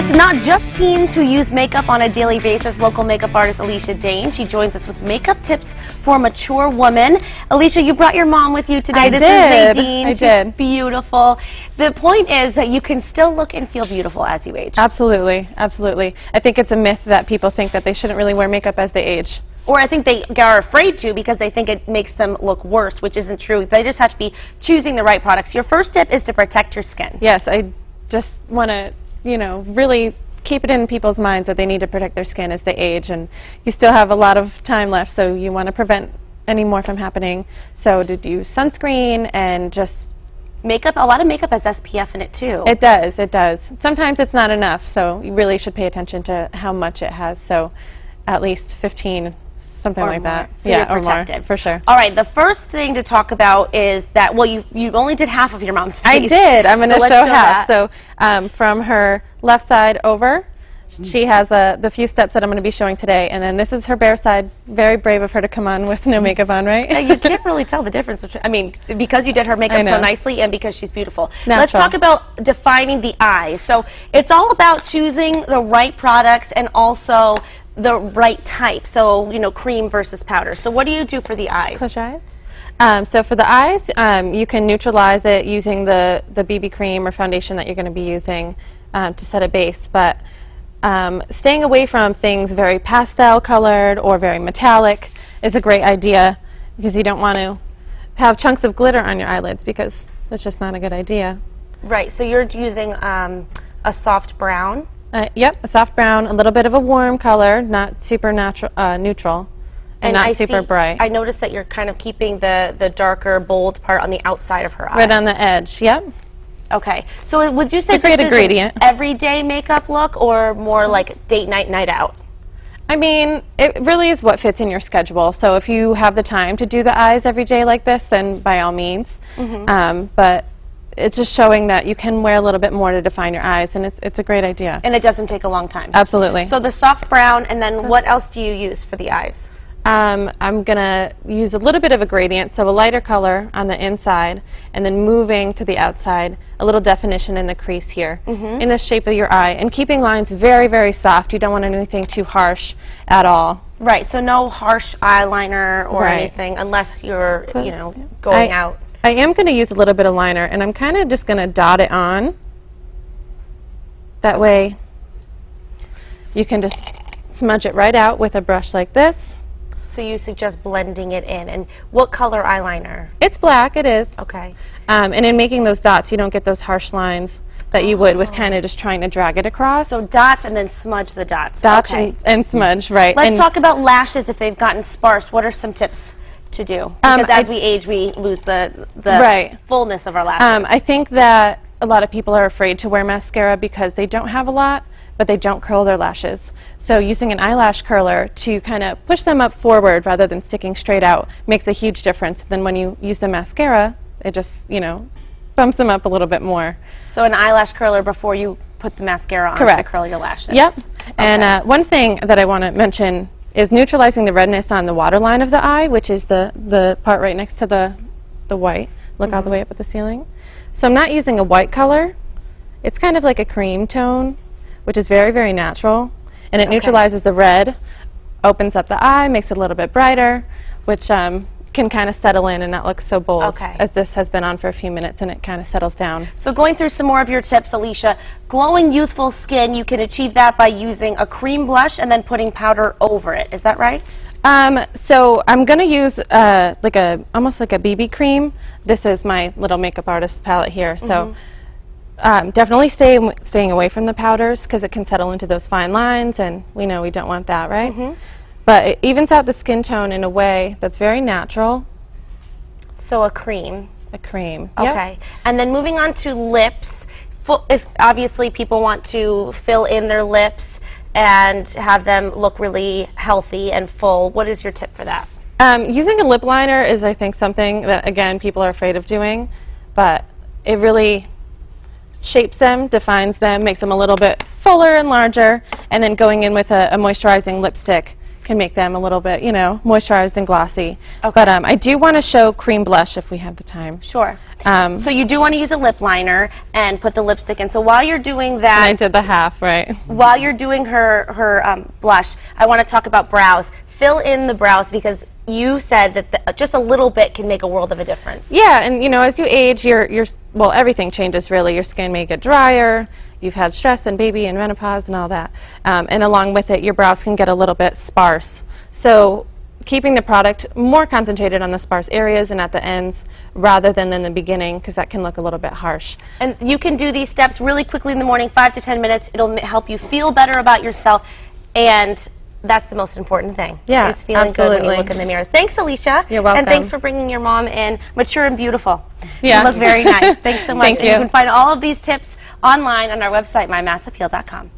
It's not just teens who use makeup on a daily basis. Local makeup artist Alicia Dane, she joins us with makeup tips for a mature woman. Alicia, you brought your mom with you today. This is Nadine. She's beautiful. The point is that you can still look and feel beautiful as you age. Absolutely, absolutely. I think it's a myth that people think that they shouldn't really wear makeup as they age. Or I think they are afraid to because they think it makes them look worse, which isn't true. They just have to be choosing the right products. Your first tip is to protect your skin. Yes, I just want to, really keep it in people's minds that they need to protect their skin as they age, and you still have a lot of time left, so you want to prevent any more from happening. So to use sunscreen and just makeup. A lot of makeup has SPF in it too. It does, it does. Sometimes it's not enough, so you really should pay attention to how much it has. So at least 15, something like that. So yeah, you're protected. Or more, for sure. All right, the first thing to talk about is that, well, you only did half of your mom's face. I did. I'm going to show half. That. So from her left side over, she has the few steps that I'm going to be showing today, and then this is her bare side. Very brave of her to come on with no makeup on, right? You can't really tell the difference between, I mean, because you did her makeup so nicely and because she's beautiful. Natural. Let's talk about defining the eyes. So it's all about choosing the right products and also the right type, so cream versus powder. So what do you do for the eyes? Close your eyes. So for the eyes, you can neutralize it using the BB cream or foundation that you're going to be using to set a base, but staying away from things very pastel colored or very metallic is a great idea, because you don't want to have chunks of glitter on your eyelids, because that's just not a good idea. Right, so you're using a soft brown. Yep, a soft brown, a little bit of a warm color, not super neutral, and not super bright. I noticed that you're kind of keeping the darker, bold part on the outside of her eye. Right on the edge, yep. Okay, so would you say this is an everyday makeup look or more like date night, night out? I mean, it really is what fits in your schedule. So if you have the time to do the eyes every day like this, then by all means. But it's just showing that you can wear a little bit more to define your eyes, and it's a great idea. And it doesn't take a long time. Absolutely. So the soft brown, and then what else do you use for the eyes? I'm going to use a little bit of a gradient, so a lighter color on the inside, and then moving to the outside, a little definition in the crease here, in the shape of your eye, and keeping lines very, very soft. You don't want anything too harsh at all. Right, so no harsh eyeliner or anything, unless you're, going out. I am going to use a little bit of liner, and I'm kind of just going to dot it on. That way you can just smudge it right out with a brush like this. So you suggest blending it in. And what color eyeliner? It's black, it is. Okay. And in making those dots, you don't get those harsh lines that you would with kind of just trying to drag it across. So dots and then smudge the dots. Dots and smudge, right. Let's talk about lashes if they've gotten sparse. What are some tips to do? Because as we age, we lose the fullness of our lashes. I think that a lot of people are afraid to wear mascara because they don't have a lot, but they don't curl their lashes. So using an eyelash curler to kind of push them up forward rather than sticking straight out makes a huge difference. Then when you use the mascara, it just, bumps them up a little bit more. So an eyelash curler before you put the mascara on to curl your lashes. Yep. Okay. And one thing that I want to mention is neutralizing the redness on the waterline of the eye, which is the part right next to the white. Look all the way up at the ceiling. So I'm not using a white color. It's kind of like a cream tone, which is very, very natural. And it neutralizes the red, opens up the eye, makes it a little bit brighter, which can kind of settle in and not look so bold, as this has been on for a few minutes and it kind of settles down. So going through some more of your tips, Alicia, glowing youthful skin, you can achieve that by using a cream blush and then putting powder over it. Is that right? So I'm going to use almost like a BB cream. This is my little makeup artist palette here. So. Definitely staying away from the powders because it can settle into those fine lines, and we know we don't want that, right? But it evens out the skin tone in a way that's very natural. So a cream. A cream. Okay. And then moving on to lips. If obviously people want to fill in their lips and have them look really healthy and full, what is your tip for that? Using a lip liner is, I think, something that, again, people are afraid of doing, but it really shapes them, defines them, makes them a little bit fuller and larger, and then going in with a moisturizing lipstick can make them a little bit, you know, moisturized and glossy. Okay. But I do want to show cream blush if we have the time. Sure. So you do want to use a lip liner and put the lipstick in. So while you're doing that, I did the half, right? While you're doing her blush, I want to talk about brows. Fill in the brows because you said that just a little bit can make a world of a difference. Yeah, and you know, as you age, well, everything changes really. Your skin may get drier. You've had stress and baby and menopause and all that. And along with it, your brows can get a little bit sparse. So keeping the product more concentrated on the sparse areas and at the ends rather than in the beginning, because that can look a little bit harsh. And you can do these steps really quickly in the morning, 5 to 10 minutes. It'll help you feel better about yourself, and that's the most important thing. Yeah, is feeling absolutely. good when you look in the mirror. Thanks, Alicia. You're welcome. And thanks for bringing your mom in, mature and beautiful. Yeah. You look very nice. Thanks so much. Thank you. And you can find all of these tips online on our website, mymassappeal.com.